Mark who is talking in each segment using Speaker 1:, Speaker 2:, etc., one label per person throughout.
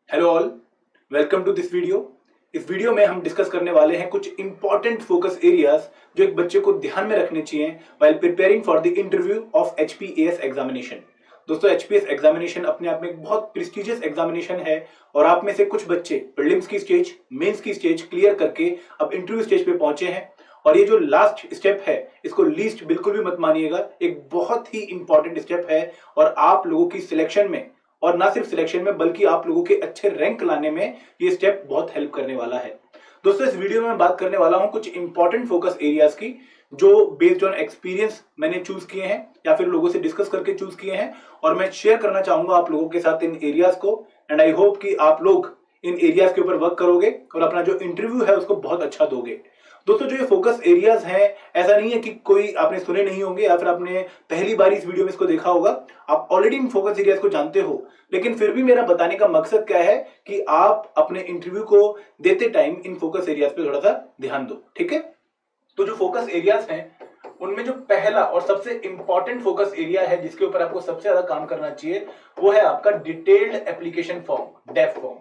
Speaker 1: Hello all, welcome to this video. इस video में हम डिस्कस करने वाले हैं कुछ इंपॉर्टेंट फोकस एरियाज जो एक बच्चे को ध्यान में रखने चाहिए while preparing for the interview of HPAS examination. दोस्तों, एचपीएस एग्जामिनेशन अपने आप में एक बहुत प्रेस्टिजियस एग्जामिनेशन है और आप में से कुछ बच्चे प्रीलिम्स की स्टेज, मेंस की स्टेज क्लियर करके अब इंटरव्यू स्टेज पे पहुंचे हैं। और ये जो लास्ट स्टेप है इसको लीस्ट बिल्कुल भी मत मानिएगा, एक बहुत ही इंपॉर्टेंट स्टेप है और आप लोगों की सिलेक्शन में, और ना सिर्फ सिलेक्शन में बल्कि आप लोगों के अच्छे रैंक लाने में ये स्टेप बहुत हेल्प करने वाला है। दोस्तों, इस वीडियो में मैं बात करने वाला हूं कुछ इंपॉर्टेंट फोकस एरियाज की जो बेस्ड ऑन एक्सपीरियंस मैंने चूज किए हैं या फिर लोगों से डिस्कस करके चूज किए हैं और मैं शेयर करना चाहूंगा आप लोगों के साथ इन एरियाज को। एंड आई होप कि आप लोग इन एरियाज के ऊपर वर्क करोगे और अपना जो इंटरव्यू है उसको बहुत अच्छा दोगे। दोस्तों, जो ये फोकस एरियाज हैं, ऐसा नहीं है कि कोई आपने सुने नहीं होंगे या फिर आपने पहली बार इस वीडियो में इसको देखा होगा। आप ऑलरेडी इन फोकस एरियाज को जानते हो, लेकिन फिर भी मेरा बताने का मकसद क्या है कि आप अपने इंटरव्यू को देते टाइम इन फोकस एरियाज पे थोड़ा सा ध्यान दो। ठीक है, तो जो फोकस एरियाज हैं उनमें जो पहला और सबसे इंपॉर्टेंट फोकस एरिया है जिसके ऊपर आपको सबसे ज्यादा काम करना चाहिए वो है आपका डिटेल्ड एप्लीकेशन फॉर्म, डेफ फॉर्म।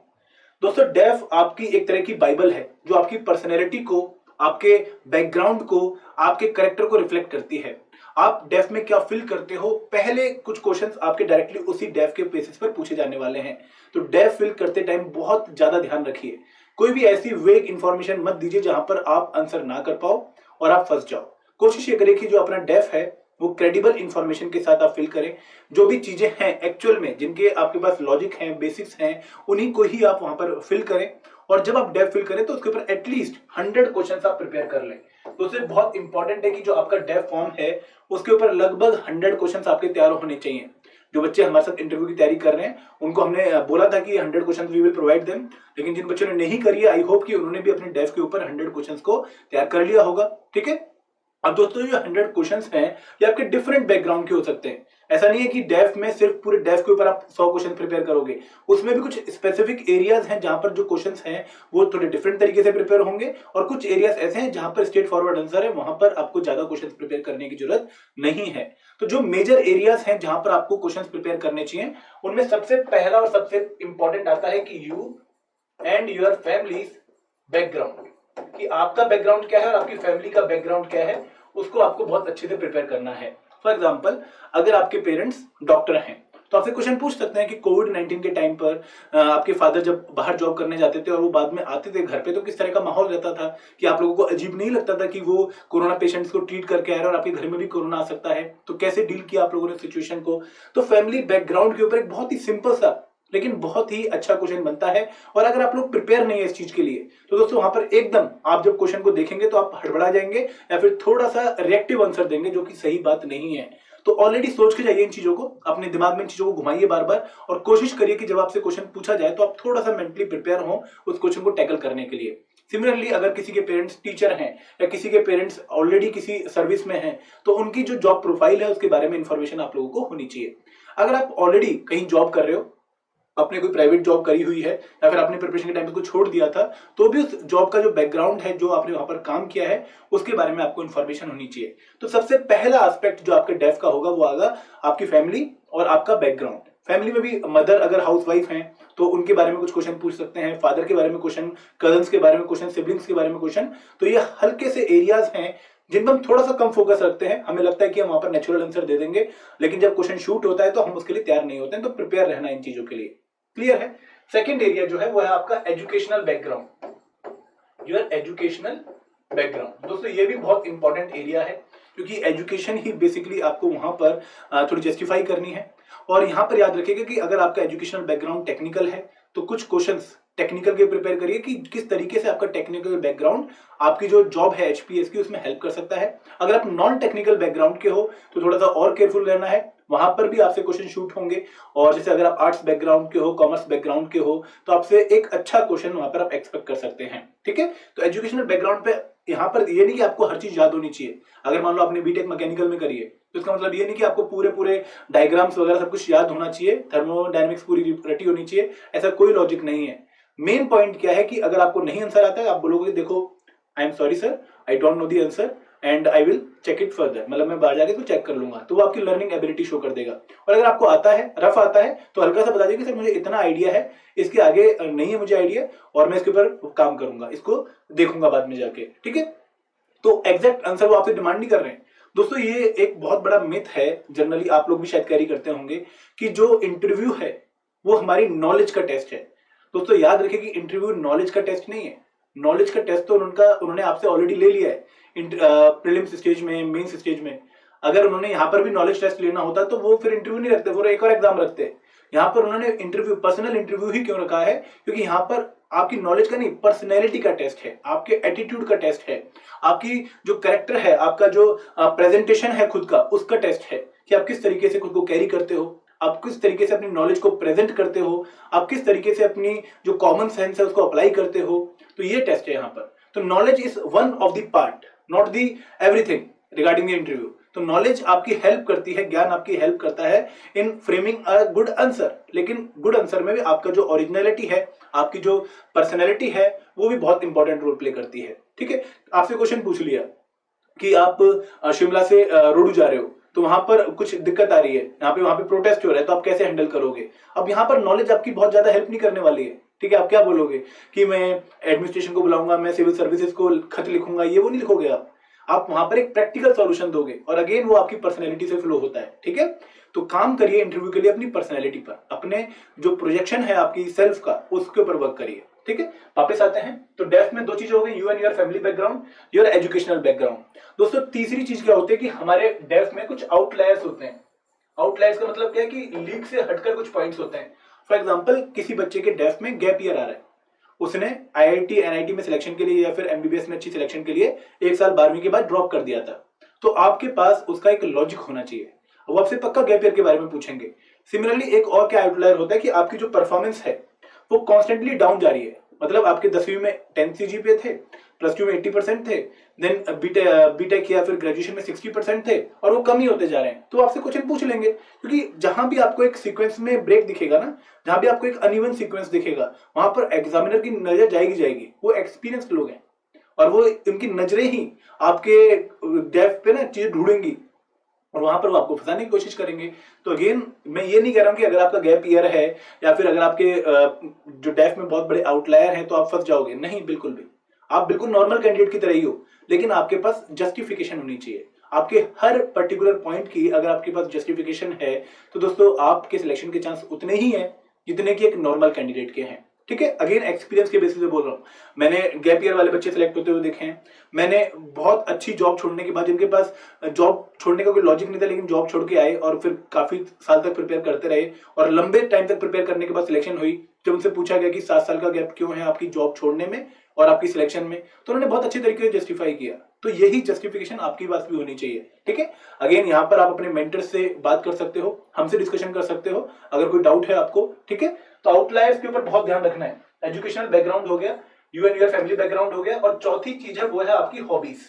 Speaker 1: दोस्तों, डेफ आपकी एक तरह की बाइबल है जो आपकी पर्सनैलिटी को, आपके बैकग्राउंड को, आपके कैरेक्टर को रिफ्लेक्ट करती है। आप डेफ में क्या फिल करते हो, पहले कुछ क्वेश्चंस आपके डायरेक्टली उसी डेफ के बेसिस पर पूछे जाने वाले हैं। तो डेफ फिल करते टाइम बहुत ज्यादा ध्यान रखिए, कोई भी ऐसी वेग इंफॉर्मेशन मत दीजिए जहां पर आप आंसर ना कर पाओ और आप फंस जाओ। कोशिश ये करें कि जो अपना डेफ है वो क्रेडिबल इंफॉर्मेशन के साथ आप फिल करें। जो भी चीजें हैं एक्चुअल में, जिनके आपके पास लॉजिक हैं, बेसिक्स हैं, उन्हीं को ही आप वहां पर फिल करें। और जब आप डेफ फिल करें तो उसके ऊपर एटलीस्ट 100 क्वेश्चंस आप प्रिपेयर कर लें। तो उससे बहुत इंपॉर्टेंट है कि जो आपका डेफ फॉर्म है उसके ऊपर लगभग 100 क्वेश्चंस आपके तैयार होने चाहिए। जो बच्चे हमारे साथ इंटरव्यू की तैयारी कर रहे हैं उनको हमने बोला था कि 100 questions we will provide them, लेकिन जिन बच्चों ने नहीं करी है आई होप कि उन्होंने भी अपने डेफ के ऊपर 100 क्वेश्चंस को तैयार कर लिया होगा। ठीक है, अब दोस्तों जो 100 क्वेश्चंस हैं ये आपके डिफरेंट बैकग्राउंड के हो सकते हैं। ऐसा नहीं है कि डेफ में सिर्फ पूरे डेफ के ऊपर आप 100 क्वेश्चन प्रिपेयर करोगे, उसमें भी कुछ स्पेसिफिक एरियाज हैं जहां पर जो क्वेश्चंस हैं वो थोड़े डिफरेंट तरीके से प्रिपेयर होंगे और कुछ एरियाज ऐसे हैं जहां पर स्ट्रेट फॉरवर्ड आंसर है, वहां पर आपको ज्यादा क्वेश्चंस प्रिपेयर करने की जरूरत नहीं है। तो जो मेजर एरियाज हैं जहां पर आपको क्वेश्चंस प्रिपेयर करने चाहिए उनमें सबसे पहला और सबसे इंपॉर्टेंट आता है कि you and your families background, कि आपका बैकग्राउंड क्या है और आपकी फैमिली का बैकग्राउंड क्या है, उसको आपको बहुत अच्छे से प्रिपेयर करना है। फॉर एग्जाम्पल, अगर आपके पेरेंट्स डॉक्टर हैं तो आपसे क्वेश्चन पूछ सकते हैं कि कोविड-19 के टाइम पर आपके फादर जब बाहर जॉब करने जाते थे और वो बाद में आते थे घर पे तो किस तरह का माहौल रहता था, कि आप लोगों को अजीब नहीं लगता था कि वो कोरोना पेशेंट्स को ट्रीट करके आ रहे हैं और आपके घर में भी कोरोना आ सकता है, तो कैसे डील किया आप लोगों ने सिचुएशन को। तो फैमिली बैकग्राउंड के ऊपर एक बहुत ही सिंपल सा लेकिन बहुत ही अच्छा क्वेश्चन बनता है। और अगर आप लोग प्रिपेयर नहीं है इस चीज के लिए तो दोस्तों वहां पर एकदम आप जब क्वेश्चन को देखेंगे तो आप हड़बड़ा जाएंगे या फिर थोड़ा सा रिएक्टिव आंसर देंगे, जो कि सही बात नहीं है। तो ऑलरेडी सोच के जाइए इन चीजों को, अपने दिमाग में इन चीजों को घुमाइए बार बार और कोशिश करिए कि जब आपसे क्वेश्चन पूछा जाए तो आप थोड़ा सा मेंटली प्रिपेयर हो उस क्वेश्चन को टैकल करने के लिए। सिमिलरली, अगर किसी के पेरेंट्स टीचर हैं या किसी के पेरेंट्स ऑलरेडी किसी सर्विस में हैं तो उनकी जो जॉब प्रोफाइल है उसके बारे में इंफॉर्मेशन आप लोगों को होनी चाहिए। अगर आप ऑलरेडी कहीं जॉब कर रहे हो, आपने कोई प्राइवेट जॉब करी हुई है या फिर आपने प्रिपरेशन के टाइम उसको छोड़ दिया था, तो भी उस जॉब का जो बैकग्राउंड है, जो आपने वहां पर काम किया है, उसके बारे में आपको इन्फॉर्मेशन होनी चाहिए। तो सबसे पहला एस्पेक्ट जो आपके डेफ का होगा वो आगा आपकी फैमिली और आपका बैकग्राउंड। फैमिली में भी मदर अगर हाउसवाइफ हैं तो उनके बारे में कुछ क्वेश्चन पूछ सकते हैं, फादर के बारे में क्वेश्चन, कजन्स के बारे में क्वेश्चन, सिबलिंग्स के बारे में क्वेश्चन। तो ये हल्के से एरियाज हैं जिन पर हम थोड़ा सा कम फोकस रखते हैं। हमें लगता है कि हम वहां पर नेचुरल आंसर दे देंगे, लेकिन जब क्वेश्चन शूट होता है तो हम उसके लिए तैयार नहीं होते हैं। तो प्रिपेयर रहना इन चीजों के लिए। क्लियर है? सेकेंड एरिया जो है वो है आपका educational background, your educational background. दोस्तों, ये भी बहुत इंपॉर्टेंट एरिया है क्योंकि एजुकेशन ही बेसिकली आपको वहां पर थोड़ी जस्टिफाई करनी है। और यहां पर याद रखिएगा कि अगर आपका एजुकेशनल बैकग्राउंड टेक्निकल है तो कुछ क्वेश्चंस टेक्निकल के प्रिपेयर करिए कि किस तरीके से आपका टेक्निकल बैकग्राउंड आपकी जो जॉब है एचपीएस की उसमें हेल्प कर सकता है। अगर आप नॉन टेक्निकल बैकग्राउंड के हो तो थोड़ा सा और केयरफुल रहना है, वहां पर भी आपसे क्वेश्चन शूट होंगे। और जैसे अगर आप आर्ट्स बैकग्राउंड के हो, कॉमर्स बैकग्राउंड के हो, तो आपसे एक अच्छा क्वेश्चन वहां पर आप एक्सपेक्ट कर सकते हैं। ठीक है, तो एजुकेशनल बैकग्राउंड पे यहाँ पर ये नहीं कि आपको हर चीज याद होनी चाहिए। अगर मान लो आपने बीटेक मैकेनिकल में करी है तो इसका मतलब ये नहीं कि आपको पूरे पूरे डायग्राम्स वगैरह सब कुछ याद होना चाहिए, थर्मोडायनेमिक्स पूरी रटी होनी चाहिए, ऐसा कोई लॉजिक नहीं है। मेन पॉइंट क्या है कि अगर आपको नहीं आंसर आता है, आप बोलोगे देखो I am sorry sir, I don't know the answer, and I will check it further, मतलब मैं बाहर जाके इसको चेक कर लूंगा, तो वो आपकी लर्निंग एबिलिटी शो कर देगा। और अगर आपको आता है, रफ आता है, तो हल्का सा बता दीजिए कि सर मुझे इतना आइडिया है, इसके आगे नहीं है मुझे आइडिया और मैं इसके ऊपर काम करूंगा, इसको देखूंगा बाद में जाके, ठीक है। तो एग्जैक्ट आंसर वो आपसे डिमांड नहीं कर रहे हैं। दोस्तों ये एक बहुत बड़ा मिथ है, जनरली आप लोग भी शायद कैरी करते होंगे, कि जो इंटरव्यू है वो हमारी नॉलेज का टेस्ट है। दोस्तों याद रखिए कि इंटरव्यू नॉलेज का टेस्ट नहीं है। नॉलेज का टेस्ट तो उन्होंने आपसे ऑलरेडी ले लिया है प्रीलिम्स स्टेज में, मेंस स्टेज में। अगर उन्होंने यहाँ पर भी नॉलेज टेस्ट लेना होता तो वो फिर इंटरव्यू नहीं रखते, वो एक और एग्जाम रखते। यहाँ पर उन्होंने इंटरव्यू, पर्सनल इंटरव्यू ही क्यों रखा है? क्योंकि यहाँ पर आपकी नॉलेज का नहीं, पर्सनैलिटी का टेस्ट है, आपके एटीट्यूड का टेस्ट है, आपकी जो कैरेक्टर है, आपका जो प्रेजेंटेशन है खुद का, उसका टेस्ट है कि आप किस तरीके से खुद को कैरी करते हो, आप किस तरीके से अपनी नॉलेज को प्रेजेंट करते हो, आप किस तरीके से अपनी जो कॉमन सेंस है उसको अप्लाई करते हो। तो ये टेस्ट है यहाँ पर। तो knowledge is one of the part, not the everything regarding the interview. तो नॉलेज आपकी हेल्प करती है, ज्ञान आपकी हेल्प करता है इन फ्रेमिंग अ गुड आंसर, लेकिन गुड आंसर में भी आपका जो ओरिजिनलिटी है, आपकी जो पर्सनैलिटी है, वो भी बहुत इंपॉर्टेंट रोल प्ले करती है, ठीक है। आपसे क्वेश्चन पूछ लिया कि आप शिमला से रोडू जा रहे हो, तो वहां पर कुछ दिक्कत आ रही है, वहां पे प्रोटेस्ट हो रहा है, तो आप कैसे हैंडल करोगे? अब यहाँ पर नॉलेज आपकी बहुत ज्यादा हेल्प नहीं करने वाली है, ठीक है। आप क्या बोलोगे कि मैं एडमिनिस्ट्रेशन को बुलाऊंगा, मैं सिविल सर्विसेज को खत लिखूंगा, ये वो नहीं लिखोगे आप वहां पर एक प्रैक्टिकल सॉल्यूशन दोगे, और अगेन वो आपकी पर्सनैलिटी से फ्लो होता है, ठीक है। तो काम करिए इंटरव्यू के लिए अपनी पर्सनैलिटी पर, अपने जो प्रोजेक्शन है आपकी सेल्फ का, उसके ऊपर वर्क करिए, ठीक है। वापस आते हैं, तो डेफ में दो चीजें हो गई, you and your family background, your educational background. दोस्तों तीसरी चीज क्या होती है कि हमारे डेफ में कुछ आउटलायर्स होते हैं। आउटलायर्स का मतलब क्या है कि लीग से हटकर कुछ पॉइंट्स होते हैं। फॉर एग्जाम्पल, किसी बच्चे के डेफ में गैप ईयर आ रहा है, उसने आईआईटी एनआईटी में सिलेक्शन के लिए या फिर एमबीबीएस में अच्छी सिलेक्शन के लिए एक साल 12वीं के बाद ड्रॉप कर दिया था, तो आपके पास उसका एक लॉजिक होना चाहिए, वो आपसे पक्का गैप ईयर के बारे में पूछेंगे। सिमिलरली एक और क्या आउटलायर होता है कि आपकी जो परफॉर्मेंस है वो कॉन्स्टेंटली डाउन जा रही है, मतलब आपके 10वीं में 10 सीजीपीए थे, +2 में 80% थे, देन बीटेक या फिर ग्रेजुएशन में 60% थे, और वो कम ही होते जा रहे हैं। तो आपसे क्वेश्चन पूछ लेंगे, क्योंकि जहां भी आपको एक सीक्वेंस में ब्रेक दिखेगा ना, जहां भी आपको एक अनइवन सीक्वेंस दिखेगा, वहां पर एग्जामिनर की नजर जाएगी। वो एक्सपीरियंस्ड लोग हैं और वो उनकी नजरें ही आपके डेफ पे ना चीजें ढूंढेंगी और वहां पर वो आपको फंसाने की कोशिश करेंगे। तो अगेन मैं ये नहीं कह रहा हूं कि अगर आपका गैप ईयर है या फिर अगर आपके जो डेफ में बहुत बड़े आउटलायर हैं तो आप फंस जाओगे, नहीं, बिल्कुल भी। आप बिल्कुल नॉर्मल कैंडिडेट की तरह ही हो, लेकिन आपके पास जस्टिफिकेशन होनी चाहिए। आपके हर पर्टिकुलर पॉइंट की अगर आपके पास जस्टिफिकेशन है तो दोस्तों आपके सिलेक्शन के चांस उतने ही हैं जितने कि एक नॉर्मल कैंडिडेट के हैं, ठीक है। अगेन एक्सपीरियंस के बेसिस पे बोल रहा हूँ, मैंने गैप ईयर वाले बच्चे सिलेक्ट होते हुए देखे हैं, मैंने बहुत अच्छी जॉब छोड़ने के बाद, जिनके पास जॉब छोड़ने का कोई लॉजिक नहीं था लेकिन जॉब छोड़ के आए और फिर काफी साल तक प्रिपेयर करते रहे और लंबे टाइम तक प्रिपेयर करने के बाद सिलेक्शन हुई। जब उनसे पूछा गया कि 7 साल का गैप क्यों है आपकी जॉब छोड़ने में और आपकी सिलेक्शन में, तो उन्होंने बहुत अच्छे तरीके से जस्टिफाई किया। तो यही जस्टिफिकेशन आपकी पास भी होनी चाहिए, ठीक है। अगेन यहाँ पर आप अपने मेंटर से बात कर सकते हो, हमसे डिस्कशन कर सकते हो अगर कोई डाउट है आपको, ठीक है। तो आउटलायर्स के ऊपर बहुत ध्यान रखना है। एजुकेशनल बैकग्राउंड हो गया, you and your family background हो गया, और चौथी चीज है वो है आपकी हॉबीज।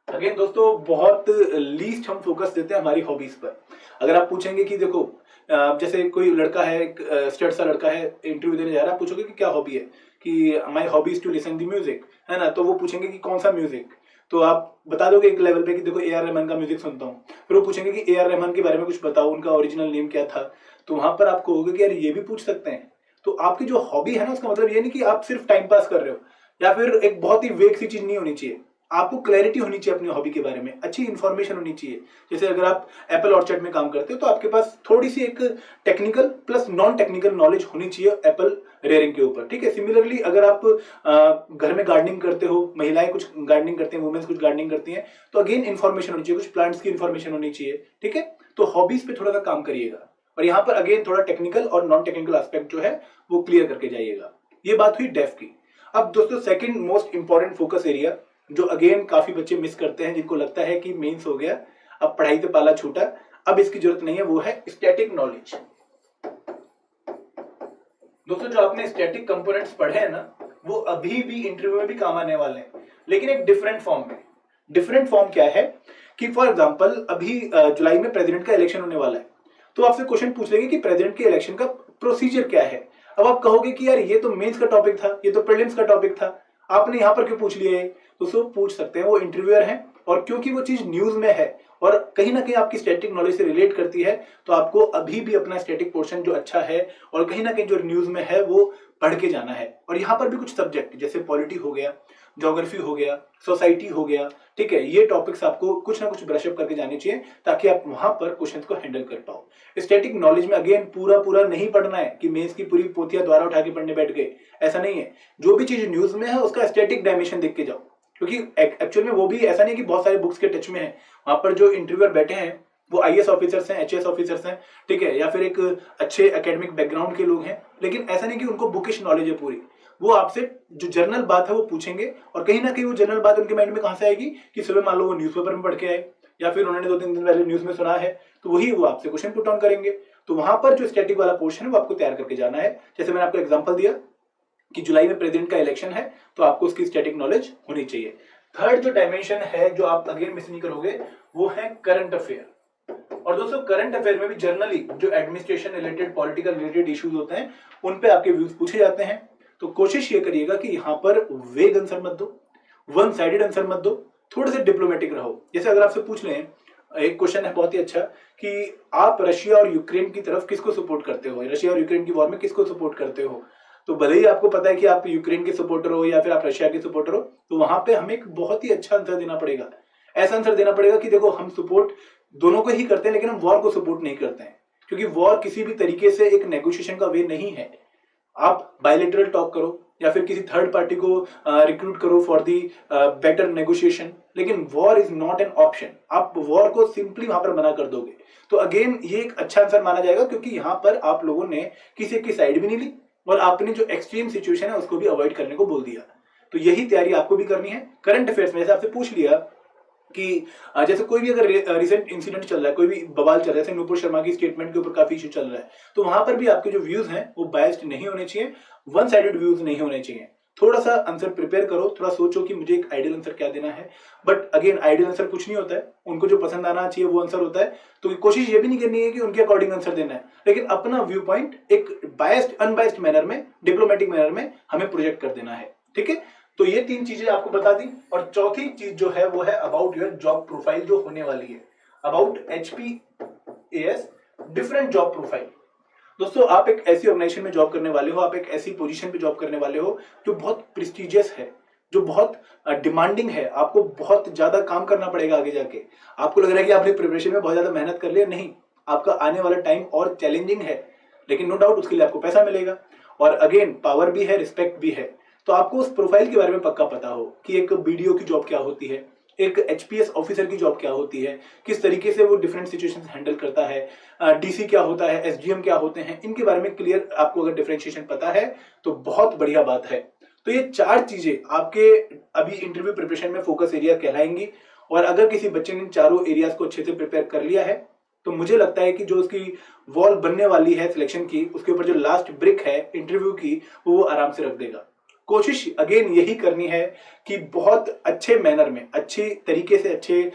Speaker 1: अगेन दोस्तों बहुत लीस्ट हम फोकस देते हैं हमारी हॉबीज पर। अगर आप पूछेंगे कि देखो जैसे कोई लड़का है, एक स्टड सा लड़का है, इंटरव्यू देने जा रहा है, पूछोगे कि क्या हॉबी है, कि my hobby is to listen the music, है ना। तो वो पूछेंगे कि कौन सा म्यूजिक, तो आप बता दोगे एक लेवल पे कि देखो ए आर रहमान का म्यूजिक सुनता हूँ। फिर वो पूछेंगे कि ए आर रहमान के बारे में कुछ बताओ, उनका ओरिजिनल नेम क्या था। तो वहां पर आप कहोगे कि यार ये भी पूछ सकते हैं। तो आपकी जो हॉबी है ना, उसका मतलब ये नहीं कि आप सिर्फ टाइम पास कर रहे हो या फिर एक बहुत ही वेग सी चीज नहीं होनी चाहिए। आपको क्लैरिटी होनी चाहिए अपनी हॉबी के बारे में, अच्छी इंफॉर्मेशन होनी चाहिए। जैसे अगर आप एप्पल ऑर्चर्ड में काम करते हो तो आपके पास थोड़ी सी एक technical plus non technical knowledge होनी चाहिए एप्पल रेयरिंग के ऊपर, ठीक है। सिमिलरली अगर आप घर में गार्डनिंग करते हो, महिलाएं कुछ गार्डनिंग करती हैं, वुमेन्स कुछ गार्डनिंग करती हैं, तो अगेन इन्फॉर्मेशन होनी चाहिए, कुछ प्लांट्स की इन्फॉर्मेशन होनी चाहिए, ठीक है। तो हॉबीज पे थोड़ा सा काम करिएगा और यहाँ पर अगेन थोड़ा टेक्निकल और नॉन टेक्निकल एस्पेक्ट जो है वो क्लियर करके जाइएगा। ये बात हुई डेफ की। अब दोस्तों second most important focus area जो अगेन काफी बच्चे मिस करते हैं, जिनको लगता है कि मेंस हो गया, अब पढ़ाई पे पाला छूटा, अब इसकी जरूरत नहीं है, वो है स्टैटिक नॉलेज। दोस्तों जो आपने स्टैटिक कंपोनेंट्स पढ़े हैं ना, वो अभी भी इंटरव्यू में भी काम आने वाले हैं, लेकिन एक डिफरेंट फॉर्म में। डिफरेंट फॉर्म क्या है कि फॉर एग्जांपल अभी जुलाई में प्रेसिडेंट का इलेक्शन होने वाला है, तो आपसे क्वेश्चन पूछ लेंगे कि प्रेसिडेंट के इलेक्शन का प्रोसीजर क्या है। अब आप कहोगे कि यार ये तो मेंस का टॉपिक था, ये तो प्रीलिम्स का टॉपिक था, आपने यहाँ पर क्यों पूछ लिया है? उसको पूछ सकते हैं, वो इंटरव्यूअर हैं। और क्योंकि वो चीज न्यूज में है और कहीं ना कहीं आपकी स्टैटिक नॉलेज से रिलेट करती है, तो आपको अभी भी अपना स्टैटिक पोर्शन जो अच्छा है और कहीं ना कहीं जो न्यूज में है वो पढ़ के जाना है। और यहाँ पर भी कुछ सब्जेक्ट जैसे पॉलिटी हो गया, ज्योग्राफी हो गया, सोसाइटी हो गया, ठीक है, ये टॉपिक्स आपको कुछ ना कुछ ब्रशअप करके जाने चाहिए ताकि आप वहां पर क्वेश्चंस को हैंडल कर पाओ। स्टैटिक नॉलेज में अगेन पूरा पूरा नहीं पढ़ना है कि मेंस की पूरी पोथियां द्वारा उठा के पढ़ने बैठ गए, ऐसा नहीं है। जो भी चीज न्यूज में है उसका स्टैटिक डायमेंशन देख के जाओ, क्योंकि एक्चुअल में वो भी ऐसा नहीं कि बहुत सारे बुक्स के टच में है। वहां पर जो इंटरव्यूअर बैठे हैं वो आईएएस ऑफिसर्स हैं, एचएएस ऑफिसर्स हैं, ठीक है, या फिर एक अच्छे एकेडमिक बैकग्राउंड के लोग हैं, लेकिन ऐसा नहीं कि उनको बुकिश नॉलेज है पूरी। वो आपसे जो जनरल बात है वो पूछेंगे और कहीं ना कहीं वो जनरल बात उनके माइंड में कहां से आएगी कि सुबह मान लो वो न्यूज़पेपर में पढ़ के आए या फिर उन्होंने 2-3 दिन पहले न्यूज में सुना है, तो वही वो आपसे क्वेश्चन पुट ऑन करेंगे। तो वहां पर जो स्टैटिक वाला पोर्शन है वो आपको तैयार करके जाना है। जैसे मैंने आपको एग्जांपल दिया कि जुलाई में प्रेसिडेंट का इलेक्शन है, तो आपको उसकी स्टैटिक नॉलेज होनी चाहिए। थर्ड जो डायमेंशन है जो आप अगेन मिस नहीं करोगे वो है करंट अफेयर। और दोस्तों करंट अफेयर में भी जनरली जो administration related, political related issues होते हैं उन पे आपके व्यूज पूछे जाते हैं। तो कोशिश ये करिएगा कि यहाँ पर वेग आंसर मत दो, वन साइडेड आंसर मत दो, थोड़े से डिप्लोमेटिक रहो। जैसे अगर आपसे पूछ लें, एक क्वेश्चन है बहुत ही अच्छा कि आप रशिया और यूक्रेन की तरफ किसको सपोर्ट करते हो, रशिया और यूक्रेन की वॉर में किसको सपोर्ट करते हो। तो भले ही आपको पता है कि आप यूक्रेन के सपोर्टर हो या फिर आप रशिया के सपोर्टर हो, तो वहां पे हमें एक बहुत ही अच्छा आंसर देना पड़ेगा। ऐसा आंसर देना पड़ेगा कि देखो हम सपोर्ट दोनों को ही करते हैं लेकिन हम वॉर को सपोर्ट नहीं करते हैं, क्योंकि वॉर किसी भी तरीके से एक नेगोशिएशन का वे नहीं है। आप बायलैटरल टॉक करो या फिर किसी थर्ड पार्टी को रिक्रूट करो फॉर दी बेटर नेगोशिएशन, लेकिन war is not an option. आप वॉर को सिंपली वहां पर मना कर दोगे। तो अगेन ये एक अच्छा आंसर माना जाएगा, क्योंकि यहाँ पर आप लोगों ने किसी की साइड भी नहीं ली और आपने जो एक्सट्रीम सिचुएशन है उसको भी अवॉइड करने को बोल दिया। तो यही तैयारी आपको भी करनी है। करंट अफेयर्स में जैसे आपसे पूछ लिया कि जैसे कोई भी अगर रिसेंट इंसिडेंट चल रहा है, कोई भी बवाल चल रहा है, जैसे नूपुर शर्मा की स्टेटमेंट के ऊपर काफी इशू चल रहा है, तो वहां पर भी आपके जो व्यूज हैं वो बायस्ड नहीं होने चाहिए, वन साइडेड व्यूज नहीं होने चाहिए। थोड़ा सा आंसर प्रिपेयर करो, थोड़ा सोचो कि मुझे एक आइडियल आंसर क्या देना है। बट अगेन आइडियल आंसर कुछ नहीं होता है, उनको जो पसंद आना चाहिए वो आंसर होता है। तो कोशिश ये भी नहीं करनी है कि उनके अकॉर्डिंग आंसर देना है, लेकिन अपना व्यू पॉइंट एक बायस्ड अनबायस्ड मैनर में, डिप्लोमेटिक मैनर में हमें प्रोजेक्ट कर देना है। ठीक है, तो ये 3 चीजें आपको बता दी। और चौथी चीज जो है वो है अबाउट योर जॉब प्रोफाइल जो होने वाली है, about HPAS different job profile. दोस्तों आप एक ऐसी ऑर्गेनाइजेशन में जॉब करने वाले हो, आप एक ऐसी पोजीशन पे जॉब करने वाले हो जो बहुत प्रेस्टिजियस है, जो बहुत डिमांडिंग है, आपको बहुत ज्यादा काम करना पड़ेगा आगे जाके। आपको लग रहा है कि आपने प्रिपरेशन में बहुत ज्यादा मेहनत कर लिया, नहीं, आपका आने वाला टाइम और चैलेंजिंग है, लेकिन नो डाउट उसके लिए आपको पैसा मिलेगा और अगेन पावर भी है, रिस्पेक्ट भी है। तो आपको उस प्रोफाइल के बारे में पक्का पता हो कि एक BDO की जॉब क्या होती है, एक HPS ऑफिसर की जॉब क्या होती है, किस तरीके से वो डिफरेंट सिचुएशंस हैंडल करता है, DC क्या होता है, SDM क्या होते हैं, इनके बारे में क्लियर आपको अगर डिफरेंशिएशन पता है तो बहुत बढ़िया बात है। तो ये 4 चीजें आपके अभी इंटरव्यू प्रिपरेशन में फोकस एरिया कहलाएंगी। और अगर किसी बच्चे ने इन चारों एरियाज को अच्छे से प्रिपेयर कर लिया है तो मुझे लगता है कि जो उसकी वॉल बनने वाली है सिलेक्शन की, उसके ऊपर जो लास्ट ब्रिक है इंटरव्यू की, वो आराम से रख देगा। कोशिश अगेन यही करनी है कि बहुत अच्छे मैनर में, अच्छी तरीके से, अच्छे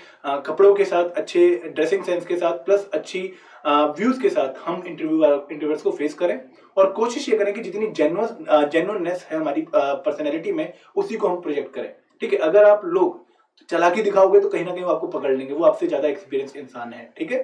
Speaker 1: कपड़ों के साथ, अच्छे ड्रेसिंग सेंस के साथ, प्लस अच्छी व्यूज के साथ हम इंटरव्यूअर्स को फेस करें। और कोशिश ये करें कि जितनी जेन्युइननेस है हमारी पर्सनैलिटी में उसी को हम प्रोजेक्ट करें। ठीक है, अगर आप लोग चालाकी दिखाओगे तो कहीं ना कहीं वो आपको पकड़ लेंगे, वो आपसे ज्यादा एक्सपीरियंस इंसान है। ठीक है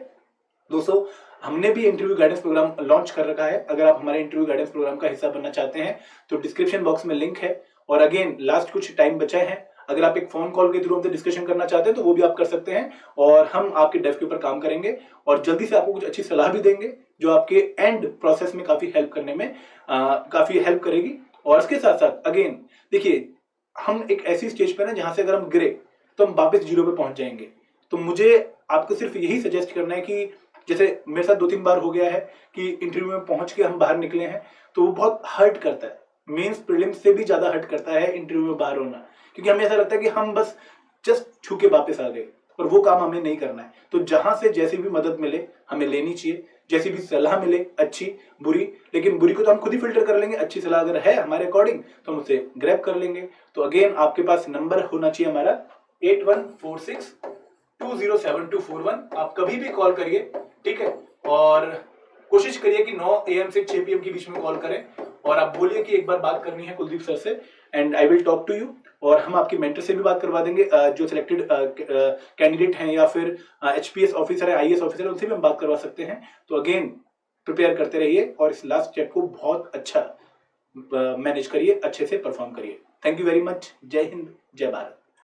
Speaker 1: दोस्तों, हमने भी इंटरव्यू गाइडेंस प्रोग्राम लॉन्च कर रखा है। अगर आप हमारे इंटरव्यू गाइडेंस प्रोग्राम का हिस्सा बनना चाहते हैं तो डिस्क्रिप्शन बॉक्स में लिंक है। और अगेन लास्ट कुछ टाइम बचा है, अगर आप एक फोन कॉल के थ्रू हमसे डिस्कशन करना चाहते हैं तो वो भी आप कर सकते हैं और हम आपके डेफ के ऊपर काम करेंगे और जल्दी से आपको कुछ अच्छी सलाह भी देंगे जो आपके एंड प्रोसेस में काफी हेल्प करने में काफी हेल्प करेगी। और इसके साथ साथ अगेन देखिए, हम एक ऐसी स्टेज पे ना जहां से अगर हम गिरे तो हम वापस 0 पे पहुंच जाएंगे। तो मुझे आपको सिर्फ यही सजेस्ट करना है कि जैसे मेरे साथ 2-3 बार हो गया है कि इंटरव्यू में पहुंच के हम बाहर निकले हैं तो वो बहुत हर्ट करता है, मेंस प्रीलिम्स से भी ज्यादा हर्ट करता है इंटरव्यू में बाहर होना, क्योंकि हमें ऐसा लगता है कि हम बस जस्ट छू के वापस आ गए और वो काम हमें नहीं करना है। तो जहां से जैसी भी मदद मिले हमें लेनी चाहिए, जैसी भी सलाह मिले, अच्छी बुरी, लेकिन बुरी को तो हम खुद ही फिल्टर कर लेंगे, अच्छी सलाह अगर है हमारे अकॉर्डिंग तो हम उसे ग्रैब कर लेंगे। तो अगेन आपके पास नंबर होना चाहिए हमारा 8146207241। आप कभी भी कॉल करिए, ठीक है, और कोशिश करिए कि 9 AM से 6 PM के बीच में कॉल करें और आप बोलिए कि एक बार बात करनी है कुलदीप सर से, and I will talk to you. और हम आपकी मेंटर से भी बात करवा देंगे, जो सिलेक्टेड कैंडिडेट हैं या फिर HPS ऑफिसर है, IAS ऑफिसर है, उनसे भी हम बात करवा सकते हैं। तो अगेन प्रिपेयर करते रहिए और इस लास्ट स्टेप को बहुत अच्छा मैनेज करिए, अच्छे से परफॉर्म करिए। Thank you very much. जय हिंद, जय भारत।